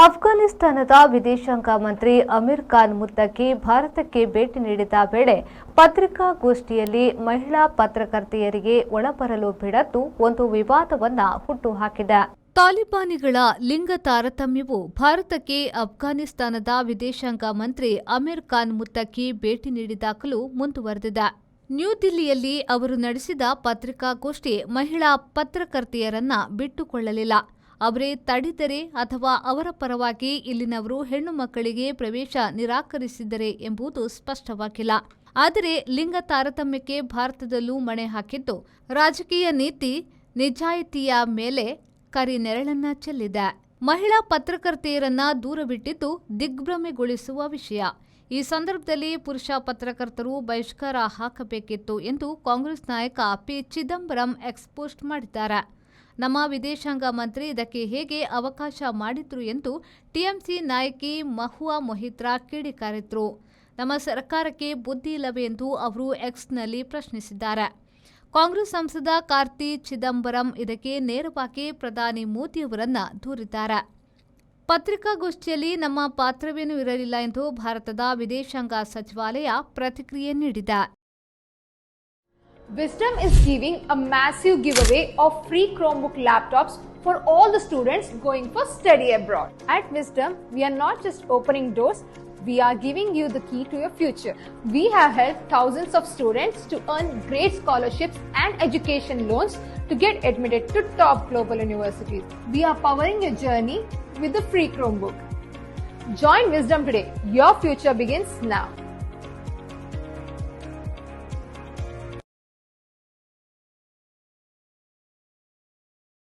ಅಫ್ಘಾನಿಸ್ತಾನದ ವಿದೇಶಾಂಗ ಮಂತ್ರಿ ಅಮೀರ್ ಖಾನ್ ಮುತ್ತಕಿ ಭಾರತಕ್ಕೆ ಭೇಟಿ ನೀಡಿದ ವೇಳೆ ಪತ್ರಿಕಾಗೋಷ್ಠಿಯಲ್ಲಿ ಮಹಿಳಾ ಪತ್ರಕರ್ತೆಯರಿಗೆ ಒಳಬರಲು ಬಿಡದ್ದು ಒಂದು ವಿವಾದವನ್ನ ಹುಟ್ಟುಹಾಕಿದೆ. ತಾಲಿಬಾನಿಗಳ ಲಿಂಗ ತಾರತಮ್ಯವು ಭಾರತಕ್ಕೆ ಅಫ್ಘಾನಿಸ್ತಾನದ ವಿದೇಶಾಂಗ ಮಂತ್ರಿ ಅಮೀರ್ ಖಾನ್ ಮುತ್ತಕಿ ಭೇಟಿ ನೀಡಿದಾಗಲೂ ಮುಂದುವರೆದಿದೆ. ನ್ಯೂದಿಲ್ಲಿಯಲ್ಲಿ ಅವರು ನಡೆಸಿದ ಪತ್ರಿಕಾಗೋಷ್ಠಿ ಮಹಿಳಾ ಪತ್ರಕರ್ತೆಯರನ್ನ ಬಿಟ್ಟುಕೊಳ್ಳಲಿಲ್ಲ. ಅವರೇ ತಡೆದರೆ ಅಥವಾ ಅವರ ಪರವಾಗಿ ಇಲ್ಲಿನವರು ಹೆಣ್ಣು ಮಕ್ಕಳಿಗೆ ಪ್ರವೇಶ ನಿರಾಕರಿಸಿದರೆ ಎಂಬುದು ಸ್ಪಷ್ಟವಾಗಿಲ್ಲ. ಆದರೆ ಲಿಂಗ ತಾರತಮ್ಯಕ್ಕೆ ಭಾರತದಲ್ಲೂ ಮಣೆ ಹಾಕಿದ್ದು ರಾಜಕೀಯ ನೀತಿ ನಿಜಾಯಿತಿಯ ಮೇಲೆ ಕರಿ ನೆರಳನ್ನ ಚೆಲ್ಲಿದೆ. ಮಹಿಳಾ ಪತ್ರಕರ್ತೆಯರನ್ನ ದೂರವಿಟ್ಟಿದ್ದು ದಿಗ್ಭ್ರಮೆಗೊಳಿಸುವ ವಿಷಯ. ಈ ಸಂದರ್ಭದಲ್ಲಿ ಪುರುಷ ಪತ್ರಕರ್ತರು ಬಹಿಷ್ಕಾರ ಹಾಕಬೇಕಿತ್ತು ಎಂದು ಕಾಂಗ್ರೆಸ್ ನಾಯಕ ಪಿ. ಚಿದಂಬರಂ ಎಕ್ಸ್ಪೋಸ್ಟ್ ಮಾಡಿದ್ದಾರೆ. ನಮ್ಮ ವಿದೇಶಾಂಗ ಮಂತ್ರಿ ಇದಕ್ಕೆ ಹೇಗೆ ಅವಕಾಶ ಮಾಡಿದ್ರು ಎಂದು ಟಿಎಂಸಿ ನಾಯಕಿ ಮಹುವಾ ಮೊಹಿತ್ರಾ ಕಿಡಿಕಾರಿದ್ರು. ನಮ್ಮ ಸರ್ಕಾರಕ್ಕೆ ಬುದ್ಧಿ ಇಲ್ಲವೇ ಎಂದು ಅವರು ಎಕ್ಸ್ನಲ್ಲಿ ಪ್ರಶ್ನಿಸಿದ್ದಾರೆ. ಕಾಂಗ್ರೆಸ್ ಸಂಸದ ಕಾರ್ತಿ ಚಿದಂಬರಂ ಇದಕ್ಕೆ ನೇರವಾಗಿ ಪ್ರಧಾನಿ ಮೋದಿಯವರನ್ನ ದೂರಿದ್ದಾರೆ. ಪತ್ರಿಕಾಗೋಷ್ಠಿಯಲ್ಲಿ ನಮ್ಮ ಪಾತ್ರವೇನೂ ಇರಲಿಲ್ಲ ಎಂದು ಭಾರತದ ವಿದೇಶಾಂಗ ಸಚಿವಾಲಯ ಪ್ರತಿಕ್ರಿಯೆ ನೀಡಿದೆ. Wisdom is giving a massive giveaway of free Chromebook laptops for all the students going for study abroad. At Wisdom, we are not just opening doors, we are giving you the key to your future. We have helped thousands of students to earn great scholarships and education loans to get admitted to top global universities. We are powering your journey with the free Chromebook. Join Wisdom today. Your future begins now.